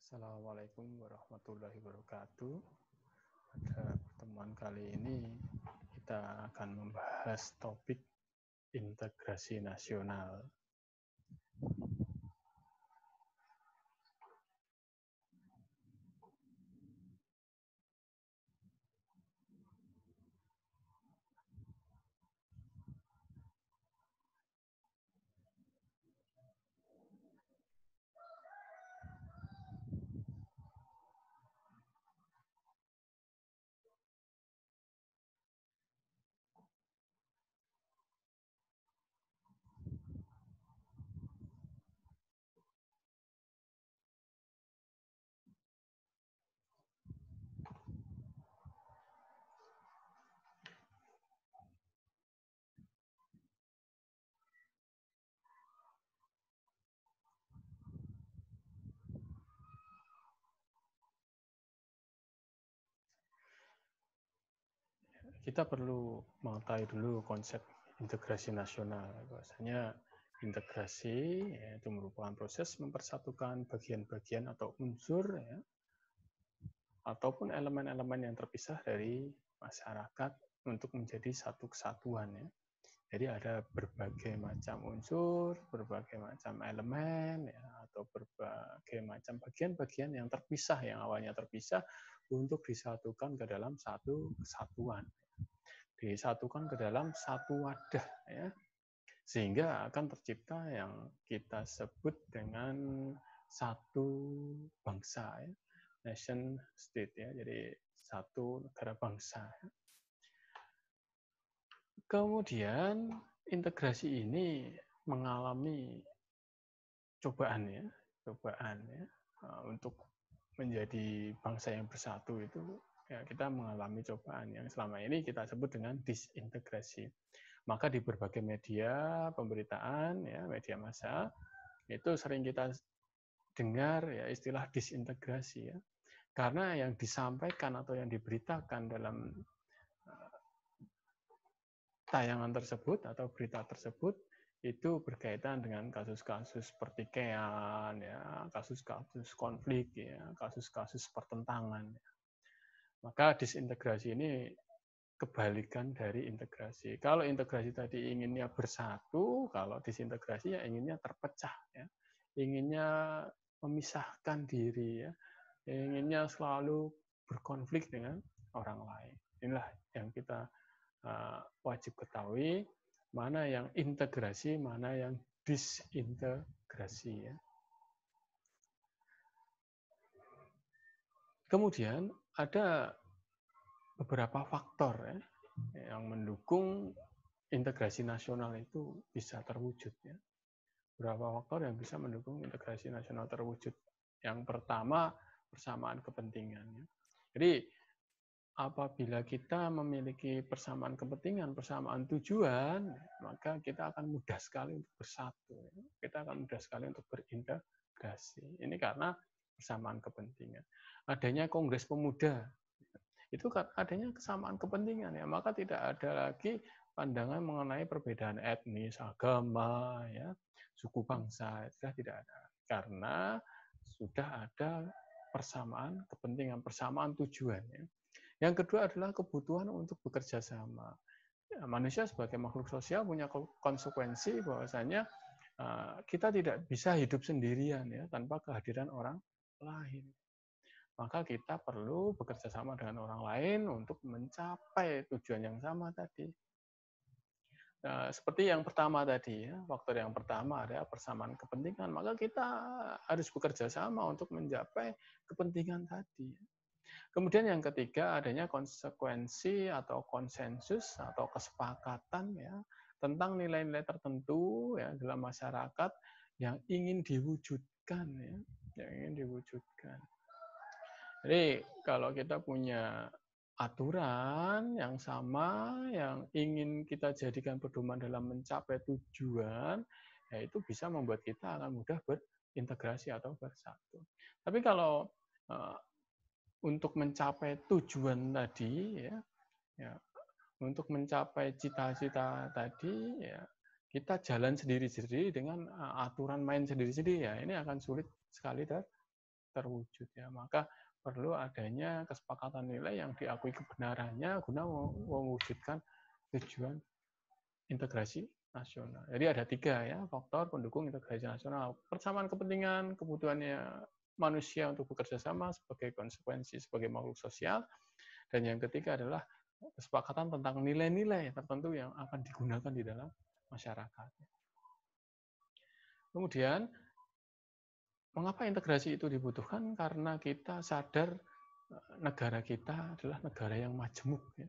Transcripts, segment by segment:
Assalamualaikum warahmatullahi wabarakatuh. Pada pertemuan kali ini kita akan membahas topik integrasi nasional. Kita perlu mengetahui dulu konsep integrasi nasional. Bahwasanya integrasi itu merupakan proses mempersatukan bagian-bagian atau unsur ataupun elemen-elemen yang terpisah dari masyarakat untuk menjadi satu kesatuan ya. Jadi ada berbagai macam unsur, berbagai macam elemen, ya, atau berbagai macam bagian-bagian yang terpisah, yang awalnya terpisah, untuk disatukan ke dalam satu kesatuan. Disatukan ke dalam satu wadah, ya, sehingga akan tercipta yang kita sebut dengan satu bangsa, ya, nation state, ya, jadi satu negara bangsa. Ya. Kemudian integrasi ini mengalami cobaan ya, untuk menjadi bangsa yang bersatu itu ya kita mengalami cobaan yang selama ini kita sebut dengan disintegrasi. Maka di berbagai media pemberitaan ya, media massa itu sering kita dengar ya istilah disintegrasi ya. Karena yang disampaikan atau yang diberitakan dalam tayangan tersebut atau berita tersebut itu berkaitan dengan kasus-kasus pertikaian, ya, kasus-kasus konflik, ya, kasus-kasus pertentangan. Ya. Maka disintegrasi ini kebalikan dari integrasi. Kalau integrasi tadi inginnya bersatu, kalau disintegrasi ya inginnya terpecah, ya, inginnya memisahkan diri, ya, inginnya selalu berkonflik dengan orang lain. Inilah yang kita wajib ketahui mana yang integrasi, mana yang disintegrasi. Ya. Kemudian ada beberapa faktor ya, yang mendukung integrasi nasional itu bisa terwujud. Ya. Beberapa faktor yang bisa mendukung integrasi nasional terwujud. Yang pertama, persamaan kepentingan. Ya. Jadi apabila kita memiliki persamaan kepentingan, persamaan tujuan, maka kita akan mudah sekali untuk bersatu. Kita akan mudah sekali untuk berintegrasi. Ini karena persamaan kepentingan. Adanya Kongres Pemuda, itu adanya kesamaan kepentingan. Ya, maka tidak ada lagi pandangan mengenai perbedaan etnis, agama, ya, suku bangsa. Sudah tidak ada. Karena sudah ada persamaan kepentingan, persamaan tujuan. Ya. Yang kedua adalah kebutuhan untuk bekerja sama. Ya, manusia sebagai makhluk sosial punya konsekuensi bahwasanya kita tidak bisa hidup sendirian ya tanpa kehadiran orang lain. Maka kita perlu bekerja sama dengan orang lain untuk mencapai tujuan yang sama tadi. Nah, seperti yang pertama tadi ya, faktor yang pertama adalah persamaan kepentingan. Maka kita harus bekerja sama untuk mencapai kepentingan tadi. Kemudian yang ketiga adanya konsekuensi atau konsensus atau kesepakatan ya tentang nilai-nilai tertentu ya dalam masyarakat yang ingin diwujudkan ya, yang ingin diwujudkan. Jadi kalau kita punya aturan yang sama yang ingin kita jadikan pedoman dalam mencapai tujuan, ya itu bisa membuat kita akan mudah berintegrasi atau bersatu. Tapi kalau untuk mencapai tujuan tadi ya untuk mencapai cita-cita tadi ya kita jalan sendiri-sendiri dengan aturan main sendiri-sendiri ya ini akan sulit sekali terwujud ya. Maka perlu adanya kesepakatan nilai yang diakui kebenarannya guna mewujudkan tujuan integrasi nasional. Jadi ada 3 ya faktor pendukung integrasi nasional. Persamaan kepentingan, kebutuhannya manusia untuk bekerja sama sebagai konsekuensi sebagai makhluk sosial, dan yang ketiga adalah kesepakatan tentang nilai-nilai tertentu yang akan digunakan di dalam masyarakat. Kemudian, mengapa integrasi itu dibutuhkan? Karena kita sadar negara kita adalah negara yang majemuk, ya.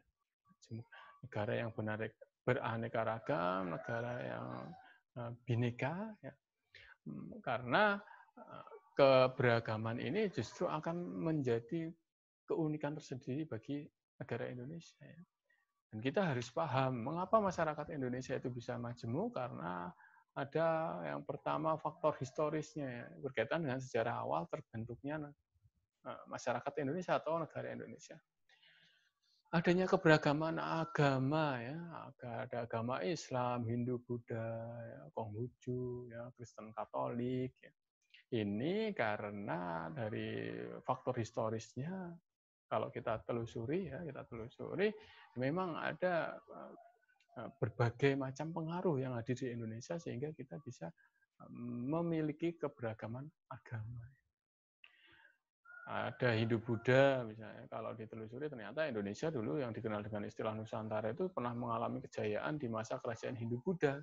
Negara yang beraneka ragam, negara yang bineka, ya. Karena keberagaman ini justru akan menjadi keunikan tersendiri bagi negara Indonesia. Ya. Dan kita harus paham mengapa masyarakat Indonesia itu bisa majemuk, karena ada yang pertama faktor historisnya ya, berkaitan dengan sejarah awal terbentuknya masyarakat Indonesia atau negara Indonesia. Adanya keberagaman agama ya, ada agama Islam, Hindu, Buddha, ya, Konghucu, ya, Kristen Katolik. Ya. Ini karena dari faktor historisnya, kalau kita telusuri memang ada berbagai macam pengaruh yang hadir di Indonesia sehingga kita bisa memiliki keberagaman agama. Ada Hindu Buddha misalnya, kalau ditelusuri ternyata Indonesia dulu yang dikenal dengan istilah Nusantara itu pernah mengalami kejayaan di masa kerajaan Hindu Buddha.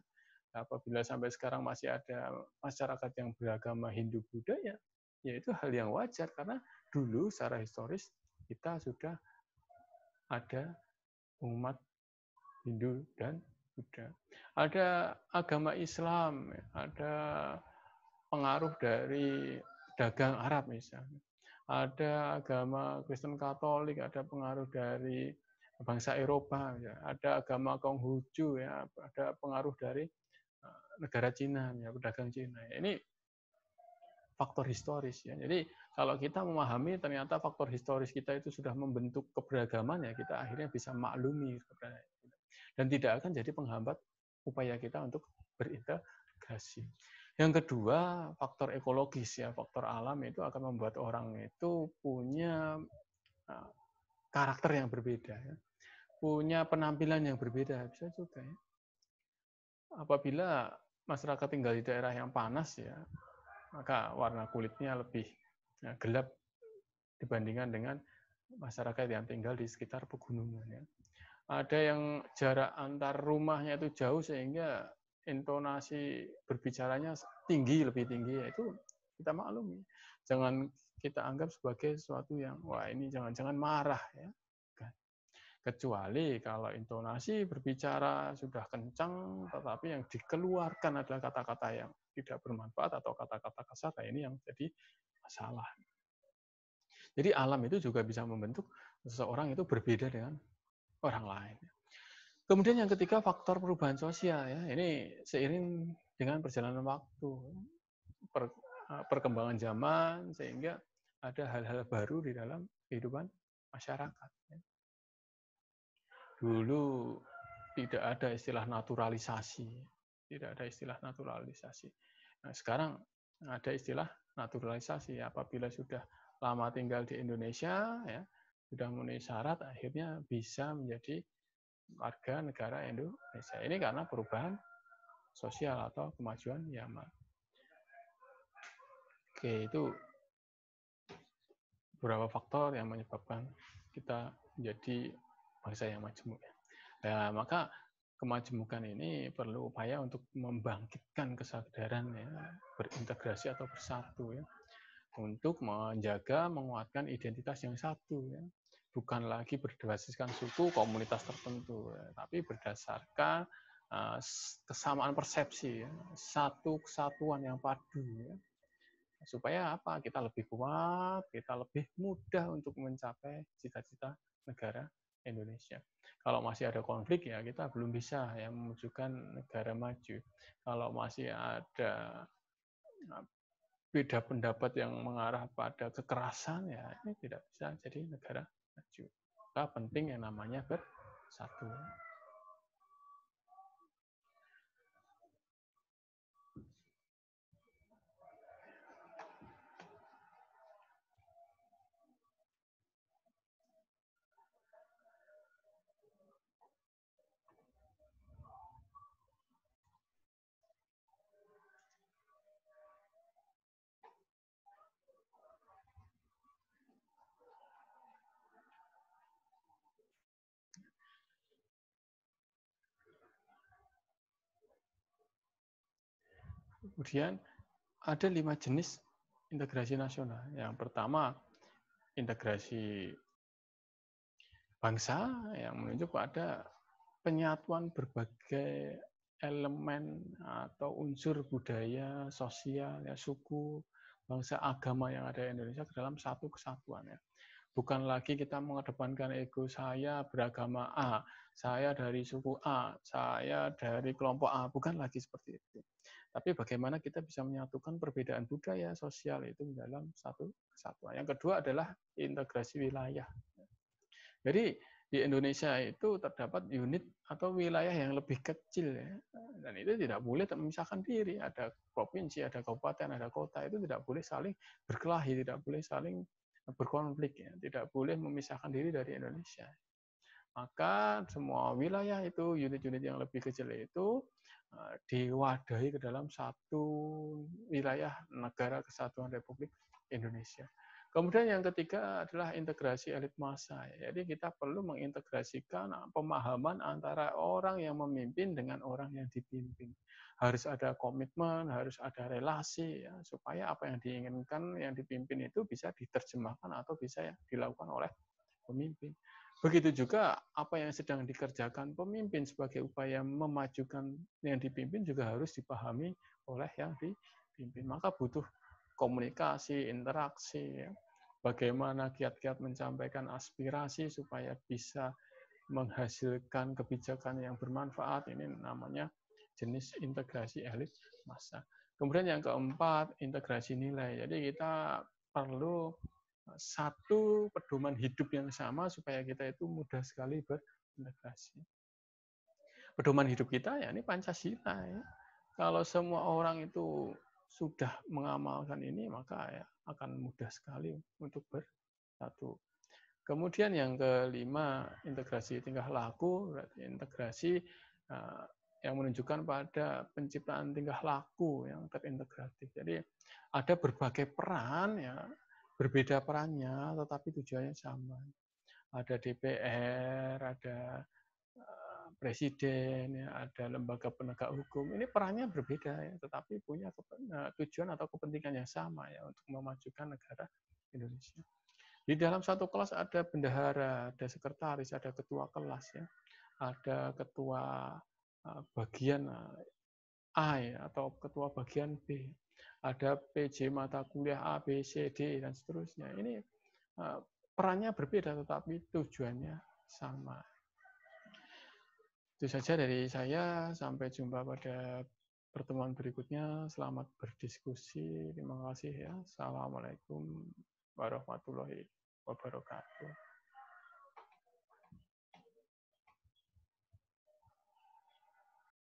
Apabila sampai sekarang masih ada masyarakat yang beragama Hindu Buddha, ya itu hal yang wajar karena dulu secara historis kita sudah ada umat Hindu dan Buddha. Ada agama Islam, ada pengaruh dari dagang Arab misalnya. Ada agama Kristen Katolik, ada pengaruh dari bangsa Eropa, ya. Ada agama Konghucu, ya. Ada pengaruh dari negara Cina, ya, pedagang Cina. Ini faktor historis ya. Jadi kalau kita memahami ternyata faktor historis kita itu sudah membentuk keberagaman, ya kita akhirnya bisa maklumi dan tidak akan jadi penghambat upaya kita untuk berintegrasi. Yang kedua, faktor ekologis ya, faktor alam itu akan membuat orang itu punya karakter yang berbeda ya. Punya penampilan yang berbeda bisa juga ya. Apabila masyarakat tinggal di daerah yang panas ya, maka warna kulitnya lebih gelap dibandingkan dengan masyarakat yang tinggal di sekitar pegunungan. Ya. Ada yang jarak antar rumahnya itu jauh sehingga intonasi berbicaranya lebih tinggi, yaitu kita maklumi. Jangan kita anggap sebagai sesuatu yang, wah ini jangan-jangan marah. Ya. Kecuali kalau intonasi berbicara sudah kencang, tetapi yang dikeluarkan adalah kata-kata yang tidak bermanfaat atau kata-kata kasar, ini yang jadi masalah. Jadi alam itu juga bisa membentuk seseorang itu berbeda dengan orang lain. Kemudian yang ketiga, faktor perubahan sosial. Ya. Ini seiring dengan perjalanan waktu, perkembangan zaman, sehingga ada hal-hal baru di dalam kehidupan masyarakat. Ya. Dulu tidak ada istilah naturalisasi. Nah, sekarang ada istilah naturalisasi. Apabila sudah lama tinggal di Indonesia, ya, sudah memenuhi syarat, akhirnya bisa menjadi warga negara Indonesia. Ini karena perubahan sosial atau kemajuan zaman. Oke, itu beberapa faktor yang menyebabkan kita menjadi bangsa yang majemuk. Nah, maka kemajemukan ini perlu upaya untuk membangkitkan kesadaran ya, berintegrasi atau bersatu ya, untuk menjaga, menguatkan identitas yang satu ya. Bukan lagi berdasarkan suku, komunitas tertentu, ya, tapi berdasarkan kesamaan persepsi, ya, satu kesatuan yang padu. Ya. Supaya apa? Kita lebih kuat, kita lebih mudah untuk mencapai cita-cita negara Indonesia. Kalau masih ada konflik ya kita belum bisa ya mewujudkan negara maju. Kalau masih ada beda pendapat yang mengarah pada kekerasan ya ini tidak bisa jadi negara maju. Maka penting yang namanya bersatu. Kemudian ada 5 jenis integrasi nasional. Yang pertama, integrasi bangsa yang menunjuk pada penyatuan berbagai elemen atau unsur budaya, sosial, ya, suku, bangsa, agama yang ada di Indonesia ke dalam satu kesatuan. Ya. Bukan lagi kita mengedepankan ego saya beragama A, saya dari suku A, saya dari kelompok A, bukan lagi seperti itu. Tapi bagaimana kita bisa menyatukan perbedaan budaya, sosial itu dalam satu kesatuan. Yang kedua adalah integrasi wilayah. Jadi di Indonesia itu terdapat unit atau wilayah yang lebih kecil ya. Dan itu tidak boleh memisahkan diri. Ada provinsi, ada kabupaten, ada kota, itu tidak boleh saling berkelahi, tidak boleh saling berkonflik ya. Tidak boleh memisahkan diri dari Indonesia. Maka semua wilayah itu, unit-unit yang lebih kecil itu diwadahi ke dalam satu wilayah negara kesatuan Republik Indonesia. Kemudian yang ketiga adalah integrasi elit massa. Jadi kita perlu mengintegrasikan pemahaman antara orang yang memimpin dengan orang yang dipimpin. Harus ada komitmen, harus ada relasi, ya, supaya apa yang diinginkan yang dipimpin itu bisa diterjemahkan atau bisa dilakukan oleh pemimpin. Begitu juga apa yang sedang dikerjakan pemimpin sebagai upaya memajukan yang dipimpin juga harus dipahami oleh yang dipimpin. Maka butuh komunikasi, interaksi, ya. Bagaimana kiat-kiat mencapaikan aspirasi supaya bisa menghasilkan kebijakan yang bermanfaat. Ini namanya jenis integrasi elit massa. Kemudian yang keempat, integrasi nilai. Jadi kita perlu satu pedoman hidup yang sama supaya kita itu mudah sekali berintegrasi. Pedoman hidup kita ya ini Pancasila ya. Kalau semua orang itu sudah mengamalkan ini maka ya akan mudah sekali untuk bersatu. Kemudian yang kelima, integrasi tingkah laku, berarti integrasi yang menunjukkan pada penciptaan tingkah laku yang terintegratif. Jadi ada berbagai peran ya, berbeda perannya tetapi tujuannya sama. Ada DPR, ada presiden, ya, ada lembaga penegak hukum. Ini perannya berbeda ya, tetapi punya tujuan atau kepentingan yang sama ya untuk memajukan negara Indonesia. Di dalam satu kelas ada bendahara, ada sekretaris, ada ketua kelas ya, ada ketua bagian A ya, atau ketua bagian B, ada PJ mata kuliah A, B, C, D dan seterusnya. Ini perannya berbeda tetapi tujuannya sama. Itu saja dari saya. Sampai jumpa pada pertemuan berikutnya. Selamat berdiskusi. Terima kasih ya. Assalamualaikum warahmatullahi wabarakatuh.